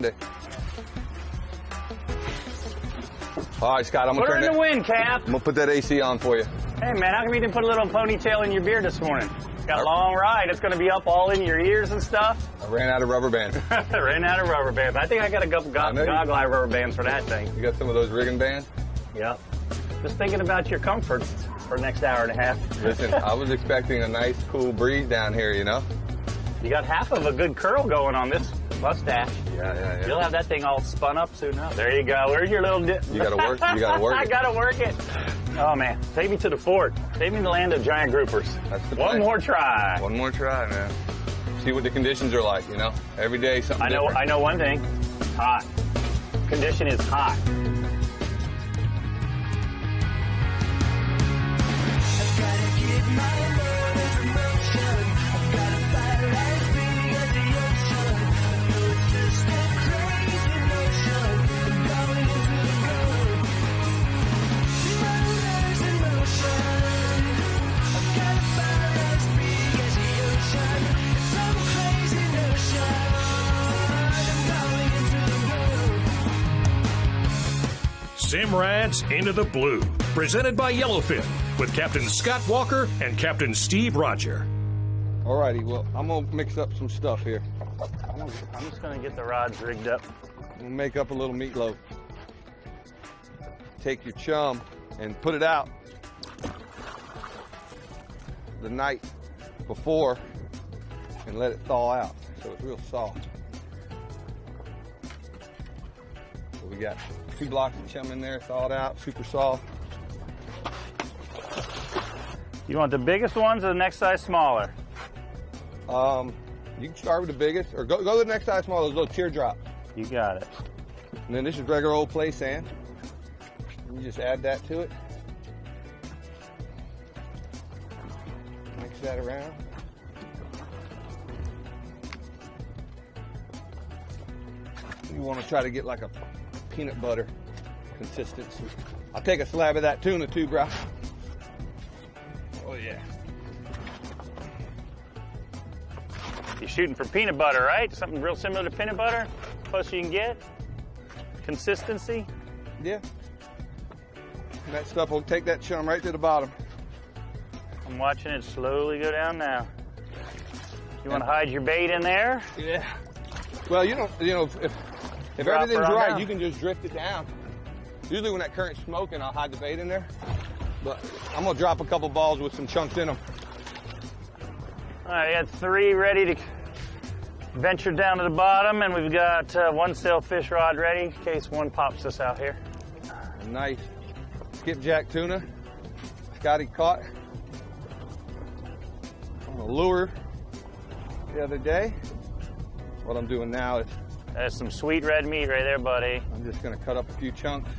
day. All right, Scott, I'm gonna Put her in the wind, Cap. I'm gonna put that AC on for you. Hey, man, how come you didn't put a little ponytail in your beard this morning? Got a long ride. It's going to be up all in your ears and stuff. I ran out of rubber bands. Ran out of rubber bands. I think I got a couple goggle eye rubber bands for that thing. You got some of those rigging bands? Yep. Just thinking about your comforts for the next hour and a half. Listen, I was expecting a nice, cool breeze down here, you know? You got half of a good curl going on this mustache. Yeah. You'll have that thing all spun up soon enough. There you go. Where's your little dip? You gotta work it. I gotta work it. Oh, man. Take me to the fort. Take me to the land of giant groupers. That's the plan. One more try. One more try, man. See what the conditions are like, you know? Every day something different. I know one thing. Hot. Condition is hot. Simrad's Into the Blue, presented by Yellowfin, with Captain Scott Walker and Captain Steve Roger. All righty, well, I'm gonna mix up some stuff here. I'm just gonna get the rods rigged up. I'm gonna make up a little meatloaf. Take your chum and put it out the night before and let it thaw out so it's real soft. So we got 2 blocks of chum in there, thawed out, super soft. You want the biggest ones or the next size smaller? You can start with the biggest, or go to the next size smaller, those little teardrops. You got it. And then this is regular old play sand. You just add that to it. Mix that around. You want to try to get like a peanut butter consistency. I'll take a slab of that tuna too, bro. Oh yeah. You're shooting for peanut butter, right? Something real similar to peanut butter? Close you can get? Consistency? Yeah. And that stuff will take that chum right to the bottom. I'm watching it slowly go down now. You want to hide your bait in there? Yeah. Well, you know, if everything's right, you can just drift it down. Usually when that current's smoking, I'll hide the bait in there. But I'm gonna drop a couple balls with some chunks in them. All right, we got 3 ready to venture down to the bottom, and we've got 1 sailfish rod ready in case one pops us out here. Nice skipjack tuna. Scotty caught on a lure the other day. What I'm doing now is That's some sweet red meat right there, buddy. I'm just gonna cut up a few chunks.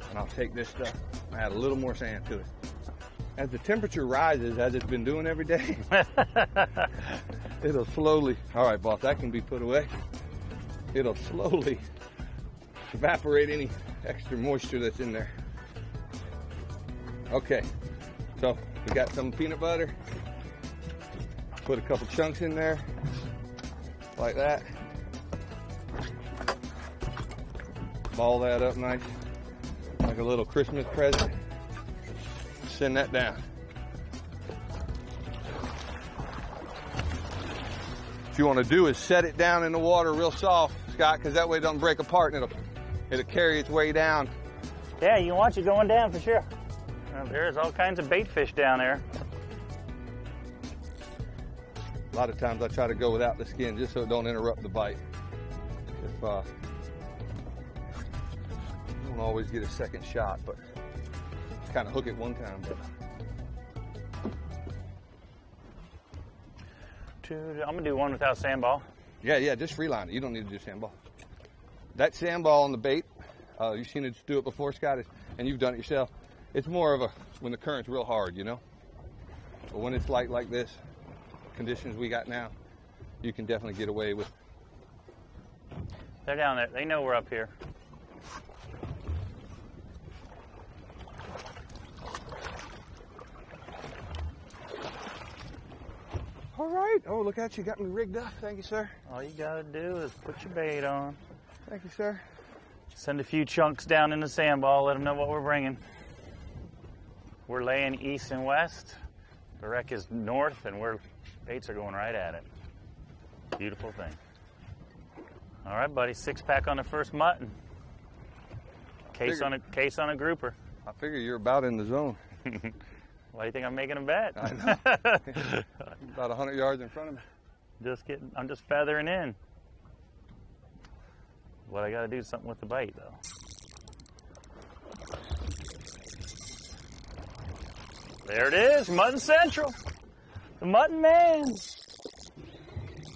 And I'll take this stuff and add a little more sand to it. As the temperature rises, as it's been doing every day, it'll slowly, all right, boss, that can be put away. It'll slowly evaporate any extra moisture that's in there. Okay, so we got some peanut butter. Put a couple chunks in there, like that. Ball that up nice, like a little Christmas present. Send that down. What you want to do is set it down in the water real soft, Scott, because that way it doesn't break apart and it'll carry its way down. Yeah, you want you going down for sure. There's all kinds of bait fish down there. A lot of times I try to go without the skin just so it don't interrupt the bite. If you don't always get a second shot, but kind of hook it one time. But I'm gonna do one without sandball. yeah, just free line it. You don't need to do sandball. That sandball on the bait, you've seen it do it before, Scott, and you've done it yourself. It's more of a when the current's real hard, you know. But when it's light like this, conditions we got now, you can definitely get away with. They're down there. They know we're up here. All right. Oh, look at you. Got me rigged up. Thank you, sir. All you gotta do is put your bait on. Thank you, sir. Send a few chunks down in the sandball, let them know what we're bringing. We're laying east and west. The wreck is north, and baits are going right at it. Beautiful thing. All right, buddy, 6-pack on the first mutton. Case on a grouper. I figure you're about in the zone. Why do you think I'm making a bet? I know. About 100 yards in front of me. I'm just feathering in. What I gotta do is something with the bite, though. There it is, Mutton Central. The Mutton Man.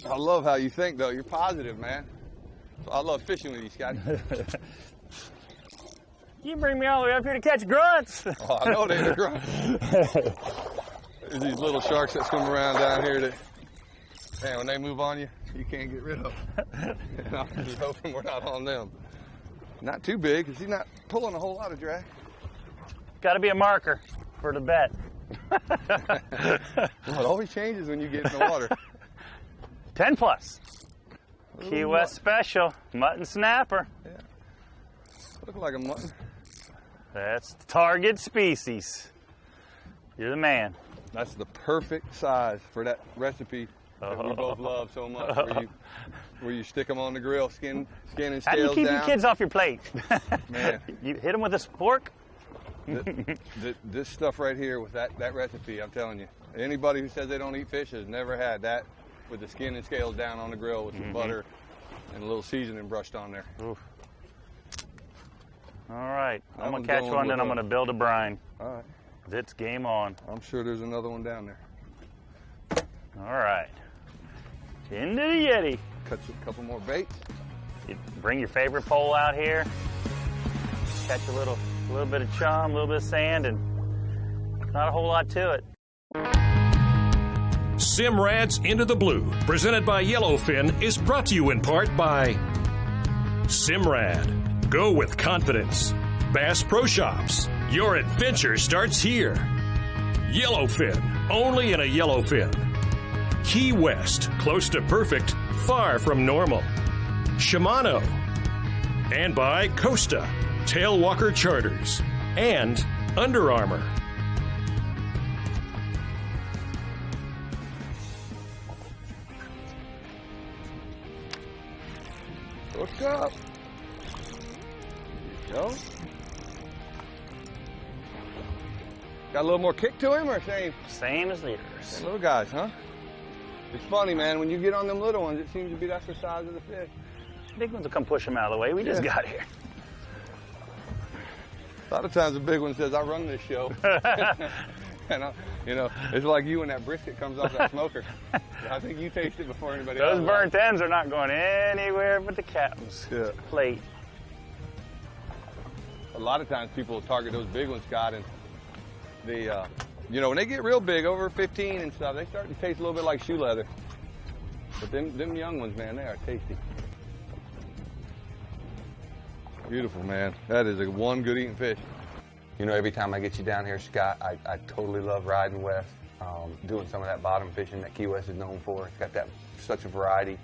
I love how you think, though. You're positive, man. So I love fishing with you, Scott. You bring me all the way up here to catch grunts. Oh, I know they're the grunts. There's these little sharks that swim around down here that, man, when they move on you, you can't get rid of them. And I'm just hoping we're not on them. Not too big, because he's not pulling a whole lot of drag. Got to be a marker for the bet. Well, it always changes when you get in the water. 10 plus. Key West special, Mutton Snapper. Yeah. Look like a mutton. That's the target species. You're the man. That's the perfect size for that recipe that we both love so much, where you stick them on the grill, skin and scales down. How do you keep your kids off your plate? Man. You hit them with a spork? This stuff right here with that recipe, I'm telling you, anybody who says they don't eat fish has never had that with the skin and scales down on the grill with some butter and a little seasoning brushed on there. Oof. All right, I'm going to catch one, then I'm going to build a brine. All right. It's game on. I'm sure there's another one down there. All right. Into the Yeti. Cut a couple more baits. You bring your favorite pole out here. Catch a little bit of chum, a little bit of sand, and not a whole lot to it. Simrad's Into the Blue, presented by Yellowfin, is brought to you in part by Simrad. Go with confidence. Bass Pro Shops. Your adventure starts here. Yellowfin. Only in a Yellowfin. Key West. Close to perfect. Far from normal. Shimano. And by Costa. Tailwalker Charters. And Under Armour. Hook up. Go. Got a little more kick to him or same? Same as yours. Them little guys, huh? It's funny, man. When you get on them little ones, it seems to be that's the size of the fish. Big ones will come push them out of the way. We just got here. A lot of times the big one says, I run this show. And it's like you when that brisket comes off that smoker. I think you taste it before anybody else. Those burnt ends are not going anywhere but the captain's plate. A lot of times people will target those big ones, Scott, and when they get real big, over 15 and stuff, they start to taste a little bit like shoe leather. But them young ones, man, they are tasty. Beautiful, man. That is one good eating fish. You know, every time I get you down here, Scott, I totally love riding west, doing some of that bottom fishing that Key West is known for. It's got such a variety,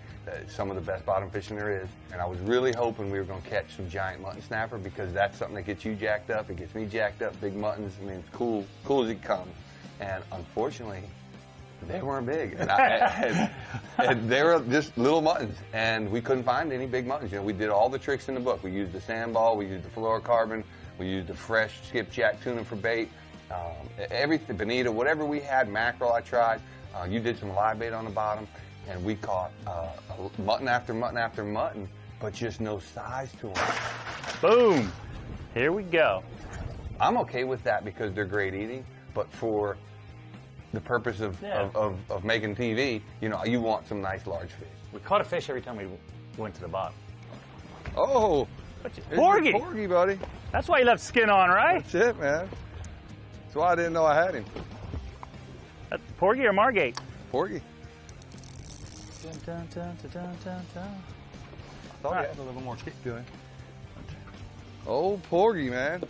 some of the best bottom fishing there is. And I was really hoping we were going to catch some giant mutton snapper because that's something that gets you jacked up. It gets me jacked up, big muttons. I mean, it's cool as it comes. And unfortunately, they weren't big. And they were just little muttons. And we couldn't find any big muttons. You know, we did all the tricks in the book. We used the sandball, we used the fluorocarbon, we used the fresh skipjack tuna for bait, everything, bonita, whatever we had, mackerel I tried. You did some live bait on the bottom, and we caught mutton after mutton after mutton, but just no size to them. Boom. Here we go. I'm okay with that because they're great eating, but for the purpose of making TV, you want some nice large fish. We caught a fish every time we went to the bottom. Oh, porgy. Porgy, buddy. That's why you left skin on, right? That's it, man. That's why I didn't know I had him. That's porgy or margate? Porgy. Dun, dun, dun, dun, dun, dun. I thought he had a little more kick to him. Oh, porgy, man.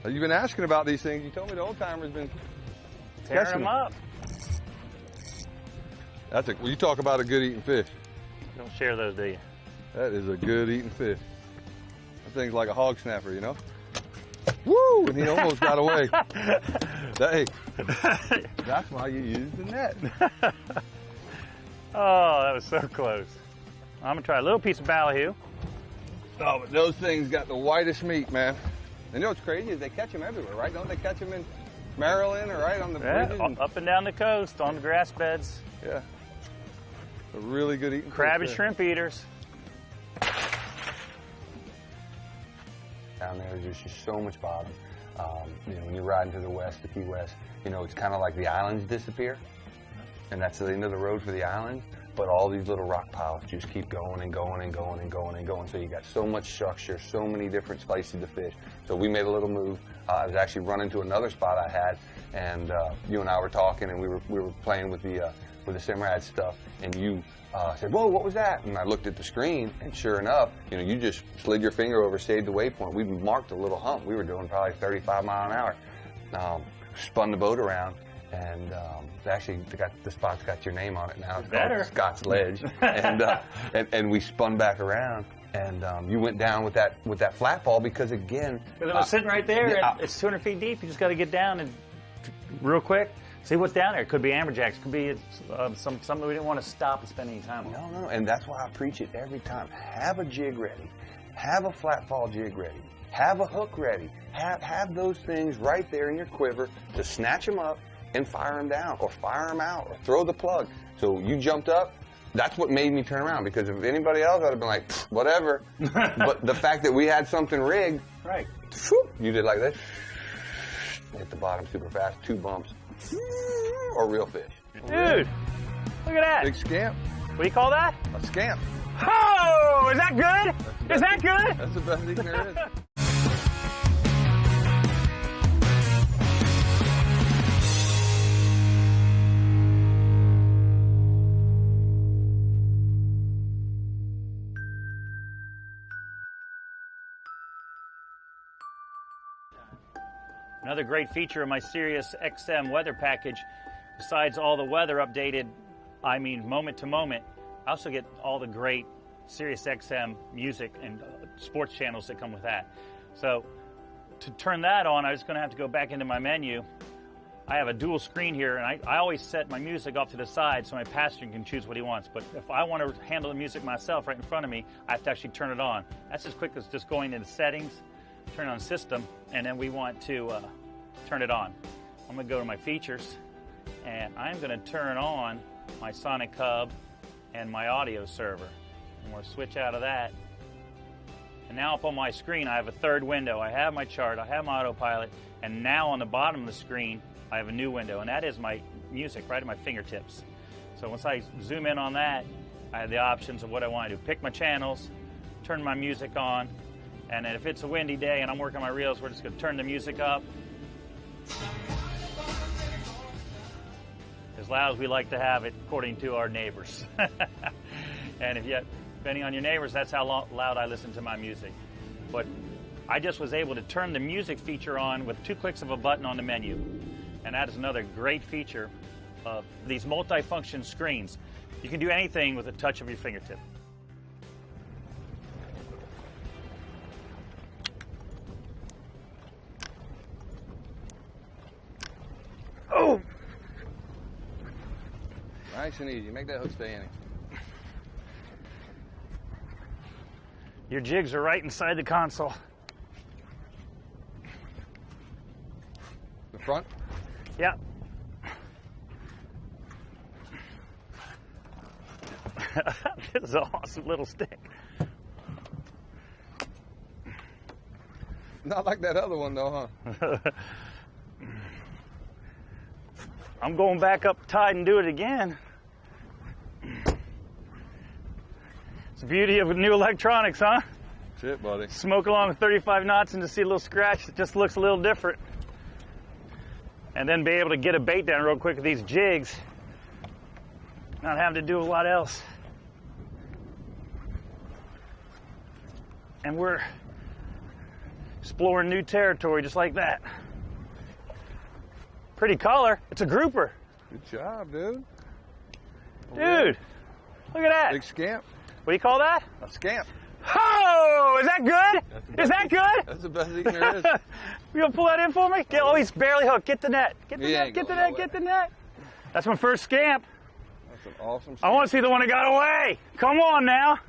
You've been asking about these things. You told me the old timer's been tearing them up. You talk about a good eating fish. You don't share those, do you? That is a good eating fish. That thing's like a hog snapper, you know? Woo! And he almost got away. Hey, that's why you use the net. Oh, that was so close. I'm gonna try a little piece of ballyhoo. Oh, but those things got the whitest meat, man. And you know what's crazy is they catch them everywhere, right? Don't they catch them in Maryland or right on the bridges? Up and down the coast, on the grass beds. Yeah. A really good eating Crab and fish shrimp eaters. Down there, there's just so much bottom. You know, when you're riding to the west, the Key West, you know, it's kind of like the islands disappear, and that's the end of the road for the islands. But all these little rock piles just keep going and going and going and going and going. So you got so much structure, so many different places to fish. So we made a little move. I was actually running to another spot I had, and you and I were talking, and we were playing with the Simrad stuff, and you said, "Whoa, what was that?" And I looked at the screen, and sure enough, you know, you just slid your finger over, saved the waypoint. We marked a little hump. We were doing probably 35 miles an hour. Spun the boat around, and actually the spot's got your name on it now. It's called Scott's Ledge, and we spun back around. And you went down with that flat ball because again, because it was sitting right there. Yeah, it's 200 feet deep. You just got to get down and real quick see what's down there. It could be amberjacks. It could be something we didn't want to stop and spend any time on. No, and that's why I preach it every time. Have a jig ready. Have a flat fall jig ready. Have a hook ready. Have those things right there in your quiver to snatch them up and fire them down, or fire them out, or throw the plug. So you jumped up. That's what made me turn around, because if anybody else, I'd have been like, whatever. But the fact that we had something rigged, right? You did like this, hit the bottom super fast, 2 bumps, or real fish. Dude, look at that. Big scamp. What do you call that? A scamp. Oh, is that good? Is that good? That's the best eating there is. Another great feature of my Sirius XM weather package, besides all the weather updated, I mean moment to moment, I also get all the great Sirius XM music and sports channels that come with that. So to turn that on, I was going to have to go back into my menu. I have a dual screen here, and I always set my music off to the side so my passenger can choose what he wants. But if I want to handle the music myself right in front of me, I have to actually turn it on. That's as quick as just going into settings, turn on system, and then we want to turn it on. I'm going to go to my features, and I'm going to turn on my Sonic Hub and my audio server. I'm going to switch out of that. And now up on my screen, I have a third window. I have my chart, I have my autopilot, and now on the bottom of the screen, I have a new window, and that is my music right at my fingertips. So once I zoom in on that, I have the options of what I want to do. Pick my channels, turn my music on, and then if it's a windy day and I'm working my reels, we're just going to turn the music up. As loud as we like to have it, according to our neighbors. And depending on your neighbors, that's how loud I listen to my music. But I just was able to turn the music feature on with 2 clicks of a button on the menu. And that is another great feature of these multi-function screens. You can do anything with a touch of your fingertip. Oh! Nice and easy. Make that hook stay in it. Your jigs are right inside the console. The front? Yeah. This is an awesome little stick. Not like that other one though, huh? I'm going back up tide and do it again. It's the beauty of new electronics, huh? That's it, buddy. Smoke along with 35 knots and to see a little scratch that just looks a little different. And then be able to get a bait down real quick with these jigs, not having to do a lot else. And we're exploring new territory just like that. Pretty color. It's a grouper. Good job, dude. Dude, look at that. Big scamp. What do you call that? A scamp. Oh, is that good? Is that good? That's the best eating there is. You gonna pull that in for me? Oh, he's barely hooked. Get the net. Get the He net. ain't Get the going net. nowhere. Get the net. That's my first scamp. That's an awesome I scamp. want to see the one that got away. Come on now.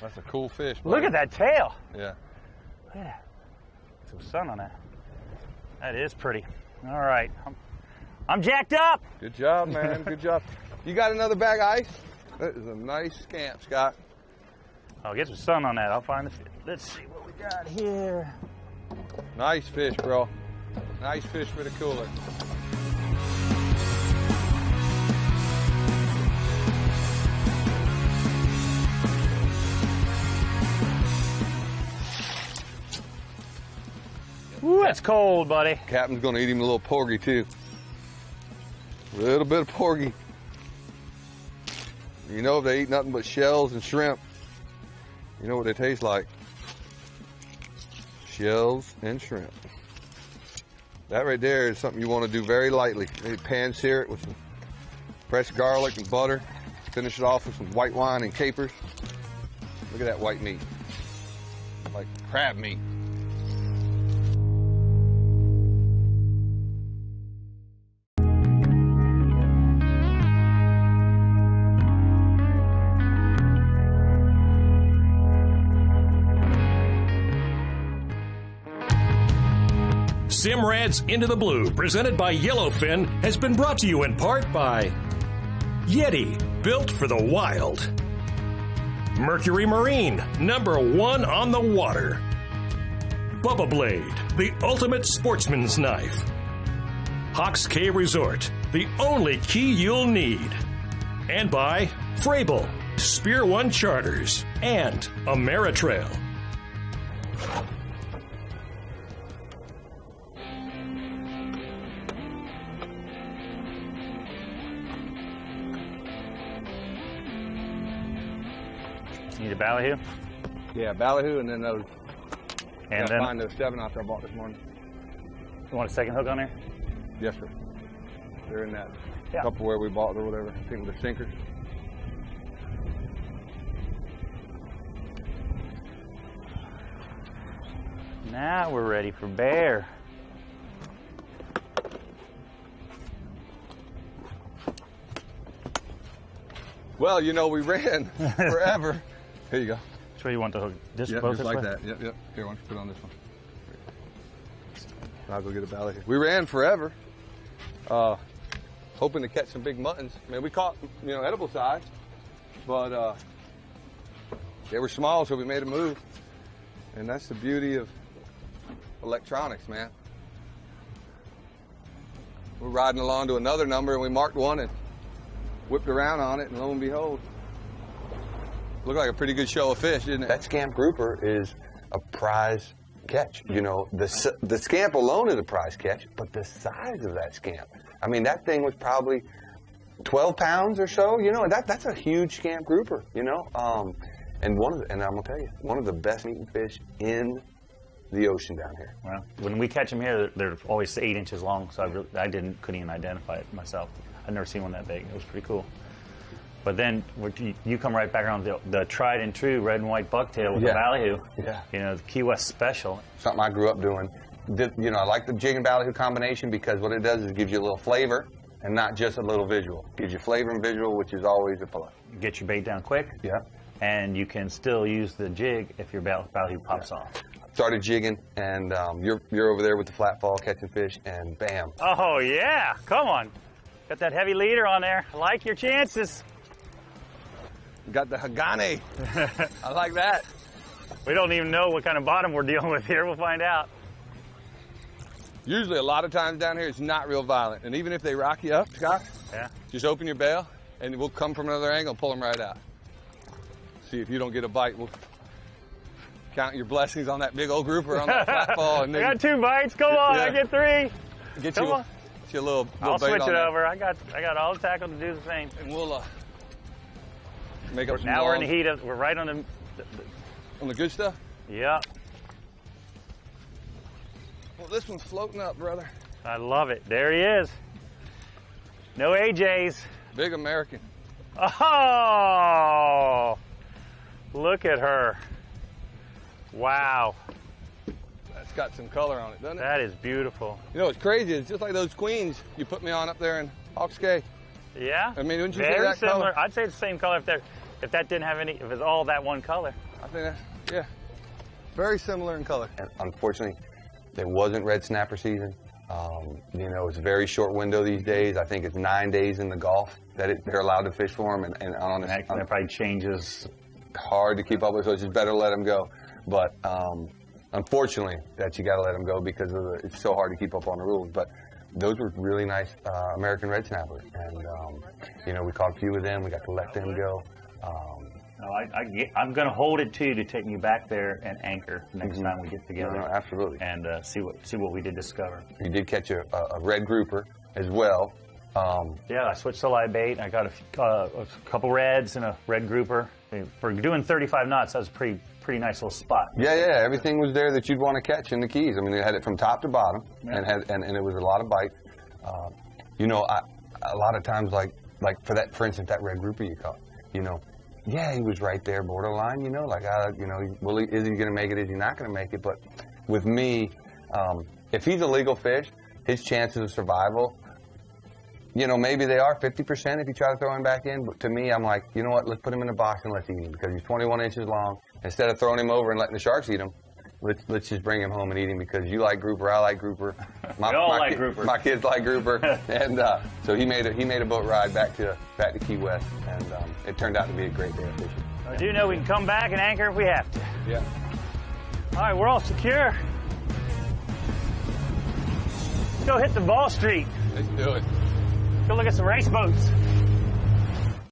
That's a cool fish, buddy. Look at that tail. Yeah. Look at that. Some sun on that. That is pretty. All right. I'm jacked up. Good job, man. Good job. You got another bag of ice? That is a nice scamp, Scott. I'll get some sun on that. I'll find the fish. Let's see what we got here. Nice fish, bro. Nice fish for the cooler. Ooh, that's cold, buddy. Captain's gonna eat him a little porgy too. A little bit of porgy. You know if they eat nothing but shells and shrimp, you know what they taste like. Shells and shrimp. That right there is something you want to do very lightly. Maybe pan sear it with some fresh garlic and butter. Finish it off with some white wine and capers. Look at that white meat. Like crab meat. Simrad's Into the Blue, presented by Yellowfin, has been brought to you in part by Yeti, built for the wild. Mercury Marine, #1 on the water. Bubba Blade, the ultimate sportsman's knife. Hawks Cay Resort, the only key you'll need. And by Frable, Spear One Charters, and Ameritrail. Need a ballyhoo? Yeah, ballyhoo and then those. And Gotta then, find those 7-outs I bought this morning. you want a second hook on there? Yes, sir. They're in that Yeah. couple where we bought or whatever. I think with the sinkers. Now we're ready for bear. Well, you know, we ran forever. Here you go. Which way you want the hook? This Yep, both just this like way? that. Yep, yep. Here, why don't you put it on this one? I'll go get a ballot here. We ran forever, hoping to catch some big muttons. I mean, we caught, edible size, but they were small, so we made a move. And that's the beauty of electronics, man. We're riding along to another number, and we marked one and whipped around on it, and lo and behold, looked like a pretty good show of fish, didn't it? That scamp grouper is a prize catch. You know, the scamp alone is a prize catch, but the size of that scamp. I mean, that thing was probably 12 pounds or so. You know, that's a huge scamp grouper. You know, and I'm gonna tell you, one of the best eating fish in the ocean down here. Well, when we catch them here, they're always 8 inches long, so couldn't even identify it myself. I've never seen one that big. It was pretty cool. But then you come right back around the tried and true red and white bucktail with the ballyhoo. Yeah. You know, the Key West special. Something I grew up doing. I like the jig and ballyhoo combination because what it does is it gives you a little flavor and not just a little visual. It gives you flavor and visual, which is always a plus. Get your bait down quick. Yeah. And you can still use the jig if your ballyhoo pops off. Started jigging, and you're over there with the flat fall catching fish, and bam. Oh, yeah. Come on. Got that heavy leader on there. I like your chances. Got the Hagane. I like that. We don't even know what kind of bottom we're dealing with here. We'll find out. Usually, a lot of times down here, it's not real violent. And even if they rock you up, Scott, just open your bail, and we'll come from another angle and pull them right out. See if you don't get a bite. We'll count your blessings on that big old grouper on that flat fall. And then I got 2 bites. Come on, I get 3. Get Come you on. a little I'll bait switch on it there. over. I got all the tackle to do the same. And we'll make up some Now we're in the logs. heat of. We're right on the. On the good stuff? Yeah, Well, this one's floating up, brother. I love it. There he is. No AJs. Big American. Oh, look at her. Wow. That's got some color on it, doesn't it? That is beautiful. You know what's crazy? It's just like those queens you put me on up there in Hawks Cay. Yeah. I mean, wouldn't you say Very that similar. color? I'd say it's the same color if that didn't have any, if it's all that one color. I think that's, yeah, very similar in color. And unfortunately, there wasn't red snapper season. You know, it's a very short window these days. I think it's 9 days in the Gulf that they're allowed to fish for them, and on That probably changes. hard to keep up with, so it's just better to let them go. But unfortunately, that you got to let them go because of it's so hard to keep up on the rules. But those were really nice American red snappers, and you know, we caught a few of them. We got to let them go. I'm going to hold it to take you back there and anchor next time we get together. No, absolutely. And see what we did discover. You did catch a red grouper as well. Yeah, I switched to live bait. I got a couple reds and a red grouper. For doing 35 knots, that was a pretty nice little spot. Yeah, everything was there that you'd want to catch in the Keys. I mean, they had it from top to bottom, and it was a lot of bites. You know, a lot of times, like for instance, that red grouper you caught. You know, yeah, he was right there, borderline. You know, like you know, well, is he going to make it? Is he not going to make it? But with me, if he's a legal fish, his chances of survival, you know, maybe they are 50% if you try to throw him back in. But to me, I'm like, you know what? Let's put him in a box and let's eat him because he's 21 inches long. Instead of throwing him over and letting the sharks eat him, let's just bring him home and eat him because you like grouper, I like grouper. We all like grouper. My kids like grouper, and so he made a boat ride back to Key West, and it turned out to be a great day of fishing. I do know we can come back and anchor if we have to. Yeah. All right, we're all secure. Let's go hit the Ball Street. Let's do it. Go look at some race boats.